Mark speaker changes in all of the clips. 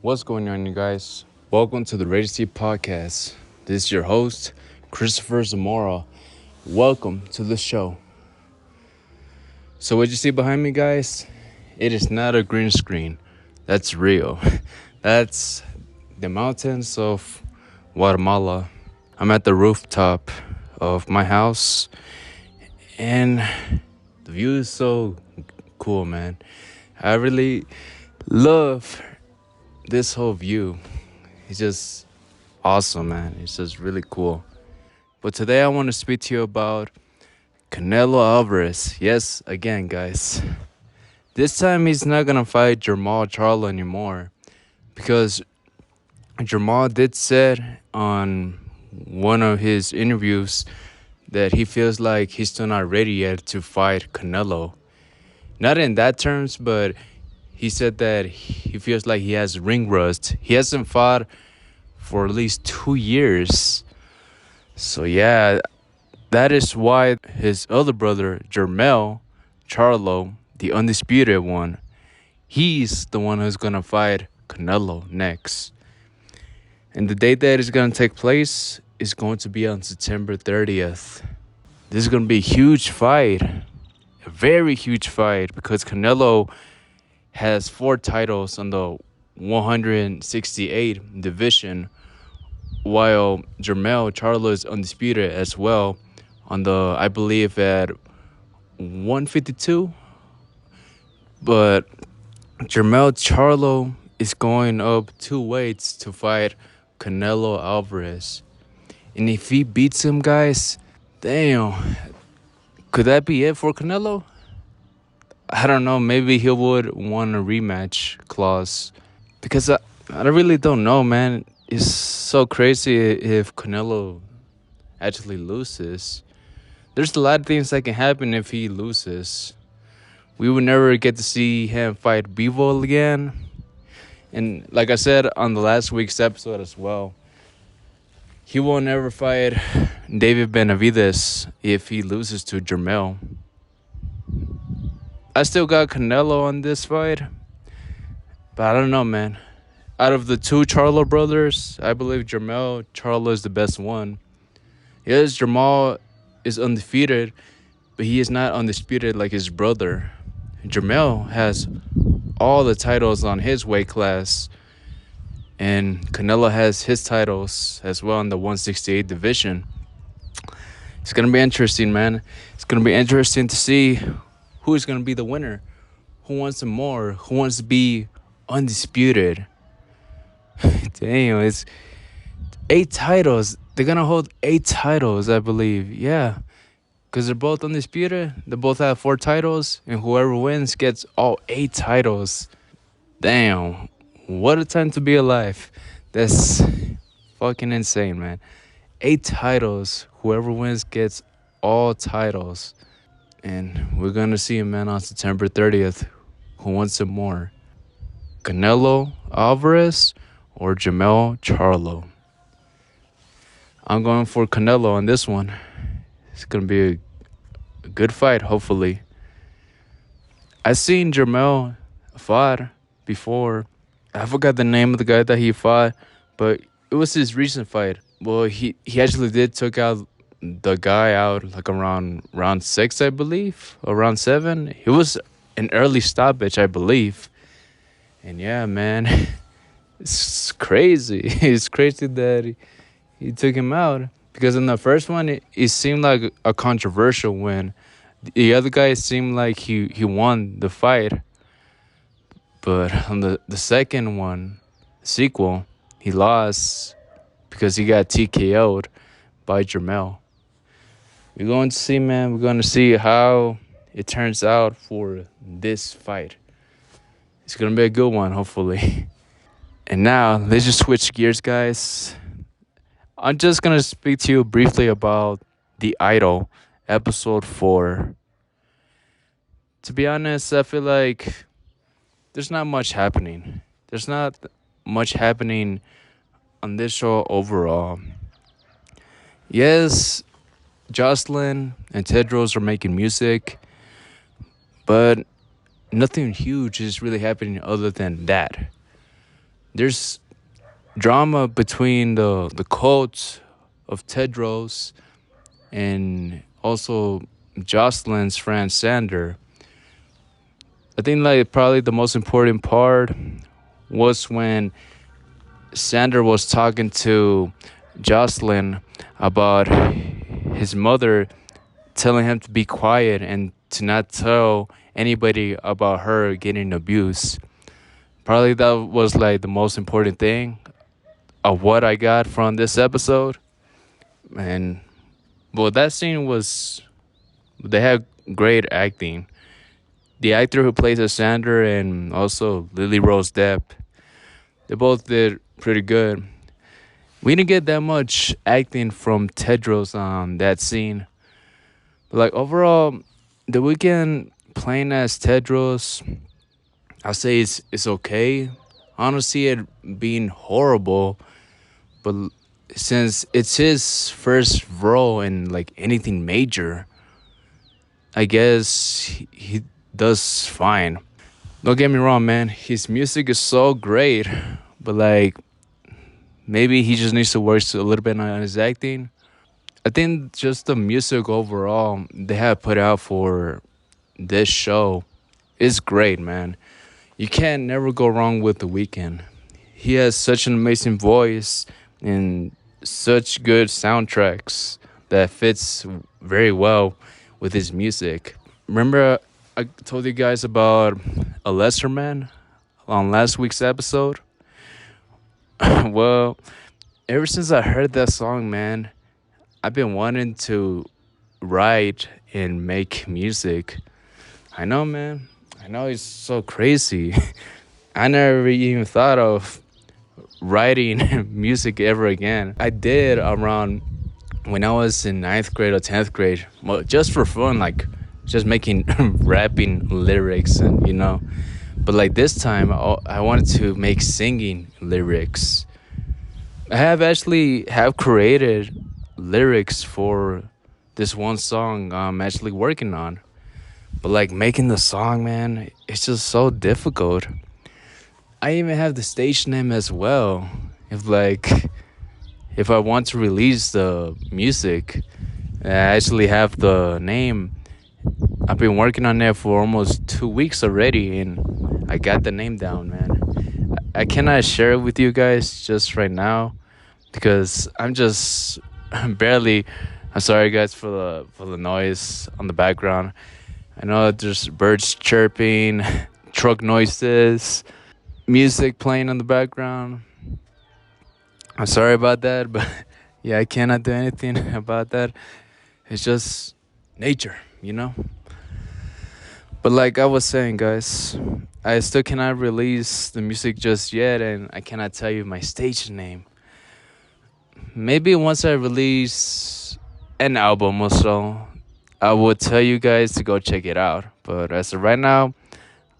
Speaker 1: What's going on, you guys? Welcome to the Ready to See podcast. This is your host, Cristopher Zamora. Welcome to the show. So, what you see behind me, guys? It is not a green screen. That's real. That's the mountains of Guatemala. I'm at the rooftop of my house, and the view is so cool, man. I really love this whole view. It's just awesome, man. It's just really cool. But today I want to speak to you about Canelo Alvarez. Yes, again, guys. This time he's not going to fight Jermell Charlo anymore, because Jermell did said on one of his interviews that he feels like he's still not ready yet to fight Canelo. Not in that terms, but he said that he feels like he has ring rust. He hasn't fought for at least 2 years. So yeah, that is why his other brother, Jermell Charlo, the undisputed one, he's the one who's going to fight Canelo next. And the date that is going to take place is going to be on September 30th. This is going to be a huge fight. A very huge fight, because Canelo has 4 titles on the 168 division, while Jermell Charlo is undisputed as well on the, I believe, at 152. But Jermell Charlo is going up 2 weights to fight Canelo Alvarez. And if he beats him, guys, damn, could that be it for Canelo? I don't know. Maybe he would want a rematch clause, because I really don't know, man. It's so crazy if Canelo actually loses. There's a lot of things that can happen if he loses. We would never get to see him fight Bivol again. And like I said on the last week's episode as well, he will never fight David Benavidez if he loses to Jermell. I still got Canelo on this fight, but I don't know, man. Out of the 2 Charlo brothers, I believe Jermell Charlo is the best one. Yes, Jermell is undefeated, but he is not undisputed like his brother. Jermell has all the titles on his weight class, and Canelo has his titles as well in the 168 division. It's going to be interesting, man. It's going to be interesting to see who is going to be the winner. Who wants some more? Who wants to be undisputed? Damn, it's 8 titles. They're going to hold 8 titles, I believe. Yeah, because they're both undisputed. They both have 4 titles, and whoever wins gets all 8 titles. Damn, what a time to be alive. That's fucking insane, man. 8 titles. Whoever wins gets all titles. And we're going to see him, man, on September 30th. Who wants some more? Canelo Alvarez or Jermell Charlo? I'm going for Canelo on this one. It's going to be a good fight, hopefully. I've seen Jermell fight before. I forgot the name of the guy that he fought, but it was his recent fight. Well, he actually did took out the guy out like around round 6, I believe, or round 7. It was an early stoppage, I believe. And yeah, man, it's crazy. It's crazy that he took him out, because in the first one, it seemed like a controversial win. The other guy seemed like he won the fight. But on the second one, sequel, he lost because he got TKO'd by Jermell. We're going to see, man. We're going to see how it turns out for this fight. It's going to be a good one, hopefully. And now, let's just switch gears, guys. I'm just going to speak to you briefly about The Idol, episode 4. To be honest, I feel like there's not much happening. There's not much happening on this show overall. Yes, Jocelyn and Tedros are making music, but nothing huge is really happening other than that. There's drama between the cult of Tedros and also Jocelyn's friend Sander. I think like probably the most important part was when Sander was talking to Jocelyn about his mother telling him to be quiet and to not tell anybody about her getting abused. Probably that was like the most important thing of what I got from this episode. And well, that scene was they had great acting. The actor who plays Sander and also Lily Rose Depp, they both did pretty good. We didn't get that much acting from Tedros on that scene. But like overall, the weekend playing as Tedros, I'll say it's okay. I don't see it being horrible, but since it's his first role in like anything major, I guess he does fine. Don't get me wrong, man. His music is so great, but like maybe he just needs to work a little bit on his acting. I think just the music overall they have put out for this show is great, man. You can't never go wrong with The Weeknd. He has such an amazing voice and such good soundtracks that fits very well with his music. Remember, I told you guys about A Lesser Man on last week's episode? Well, ever since I heard that song, man, I've been wanting to write and make music. I know, man. I know it's so crazy. I never even thought of writing music ever again. I did around when I was in ninth grade or 10th grade, well, just for fun, like just making rapping lyrics and But like this time, I wanted to make singing lyrics. I have actually have created lyrics for this one song I'm actually working on. But like making the song, man, it's just so difficult. I even have the stage name as well. If I want to release the music, I actually have the name. I've been working on it for almost 2 weeks already, and I got the name down, man. I cannot share it with you guys just right now because I'm just barely. I'm sorry, guys, for the noise on the background. I know there's birds chirping, truck noises, music playing in the background. I'm sorry about that, but yeah, I cannot do anything about that. It's just nature. But like I was saying, guys, I still cannot release the music just yet, and I cannot tell you my stage name. Maybe once I release an album or so, I will tell you guys to go check it out. But as of right now,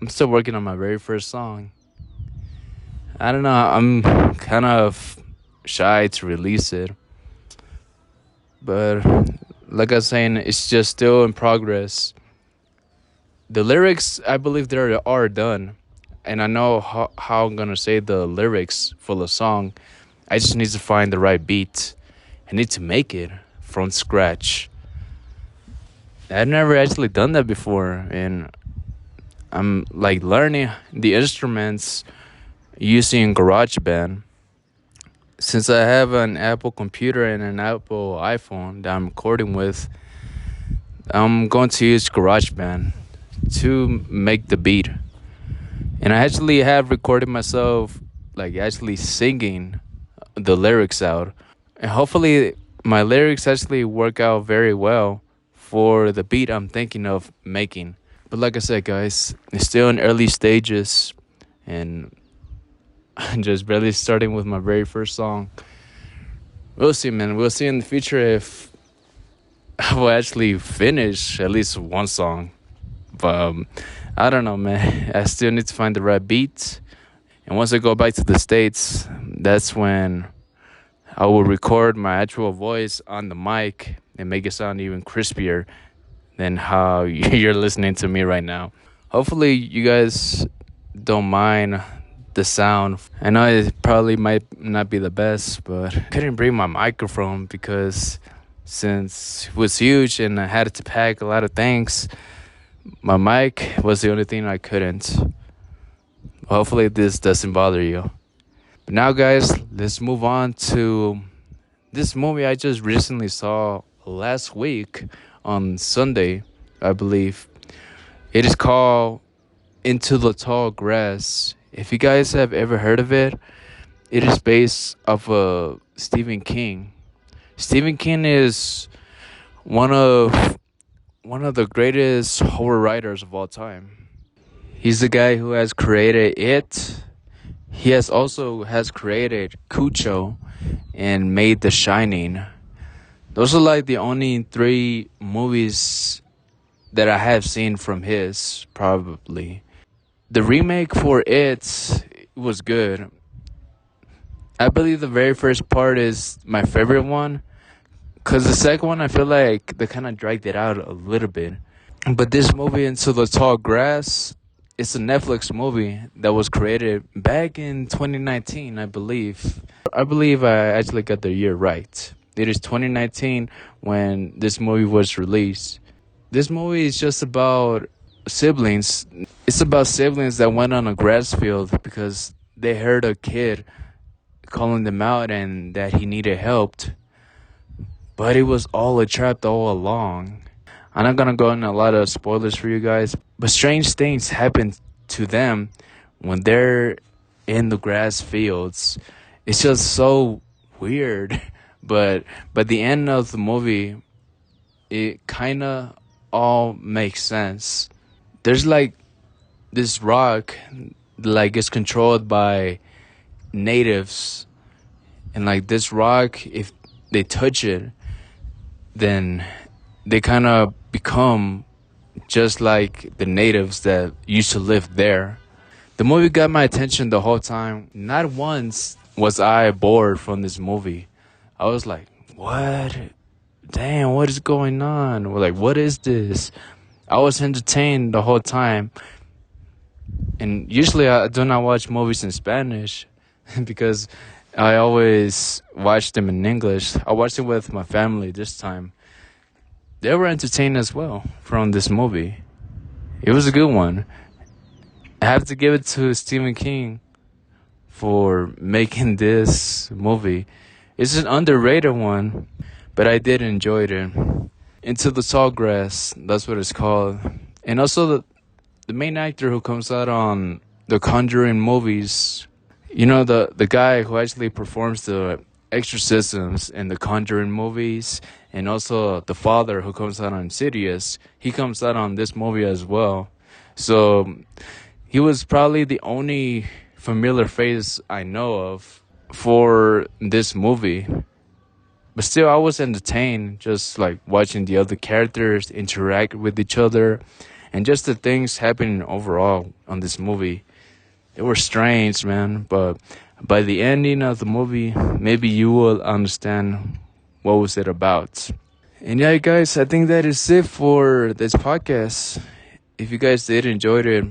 Speaker 1: I'm still working on my very first song. I don't know, I'm kind of shy to release it. But like I was saying, it's just still in progress. The lyrics, I believe they are done. And I know how I'm going to say the lyrics for the song. I just need to find the right beat. I need to make it from scratch. I've never actually done that before. And I'm like learning the instruments using GarageBand. Since I have an Apple computer and an Apple iPhone that I'm recording with, I'm going to use GarageBand to make the beat. And I actually have recorded myself like actually singing the lyrics out. And hopefully my lyrics actually work out very well for the beat I'm thinking of making. But like I said, guys, it's still in early stages and I'm just barely starting with my very first song. We'll see, man. We'll see in the future if I will actually finish at least one song. But I don't know, man. I still need to find the right beat. And once I go back to the States, that's when I will record my actual voice on the mic and make it sound even crispier than how you're listening to me right now. Hopefully, you guys don't mind the sound. I know it probably might not be the best, but I couldn't bring my microphone because since it was huge and I had to pack a lot of things, my mic was the only thing I couldn't. Hopefully this doesn't bother you. But now guys, let's move on to this movie I just recently saw last week on Sunday, I believe. It is called Into the Tall Grass. If you guys have ever heard of it, it is based off of Stephen King. Stephen King is one of the greatest horror writers of all time. He's the guy who has created It. He has created Cucho and made The Shining. Those are like the only three movies that I have seen from his, probably. The remake for It was good. I believe the very first part is my favorite one, because the second one I feel like they kind of dragged it out a little bit. But this movie, Into the Tall Grass, it's a Netflix movie that was created back in 2019, I believe. I believe I actually got the year right. It is 2019 when this movie was released. This movie is just about siblings. It's about siblings that went on a grass field because they heard a kid calling them out and that he needed help. But it was all a trap all along. I'm not gonna go into a lot of spoilers for you guys, but strange things happen to them when they're in the grass fields. It's just so weird. But by the end of the movie, it kinda all makes sense. There's like this rock like is controlled by natives, and like this rock, if they touch it, then they kind of become just like the natives that used to live there. The movie got my attention the whole time. Not once was I bored from this movie. I was like, what? Damn, what is going on? Or like, what is this? I was entertained the whole time. And usually I do not watch movies in Spanish because I always watch them in English. I watched it with my family this time. They were entertained as well from this movie. It was a good one. I have to give it to Stephen King for making this movie. It's an underrated one, but I did enjoy it. Into the Tall Grass, that's what it's called. And also the main actor who comes out on the Conjuring movies, you know, the guy who actually performs the exorcisms in the Conjuring movies, and also the father who comes out on Insidious, he comes out on this movie as well. So he was probably the only familiar face I know of for this movie. But still, I was entertained just like watching the other characters interact with each other and just the things happening overall on this movie. They were strange, man, but by the ending of the movie, maybe you will understand what was it about. And yeah, guys, I think that is it for this podcast. If you guys did enjoy it,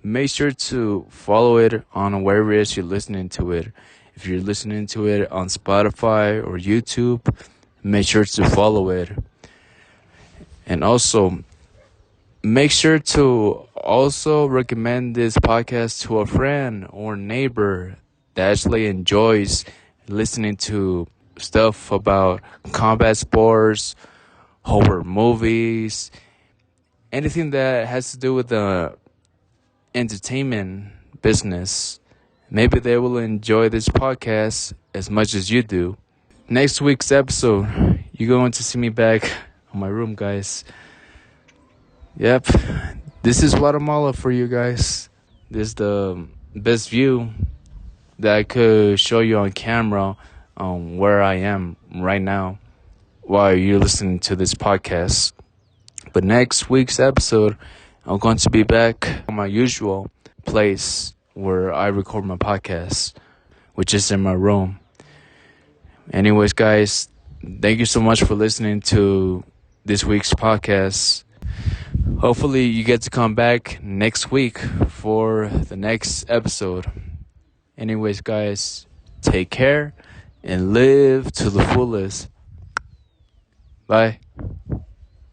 Speaker 1: make sure to follow it on wherever it is you're listening to it. If you're listening to it on Spotify or YouTube, make sure to follow it. And also, make sure to also recommend this podcast to a friend or neighbor that actually enjoys listening to stuff about combat sports, horror movies, anything that has to do with the entertainment business. Maybe they will enjoy this podcast as much as you do. Next week's episode, you're going to see me back on my room, guys. Yep, this is Guatemala for you guys. This is the best view that I could show you on camera on where I am right now while you're listening to this podcast. But next week's episode, I'm going to be back on my usual place where I record my podcast, which is in my room. Anyways, guys, thank you so much for listening to this week's podcast. Hopefully, you get to come back next week for the next episode. Anyways, guys, take care and live to the fullest. Bye.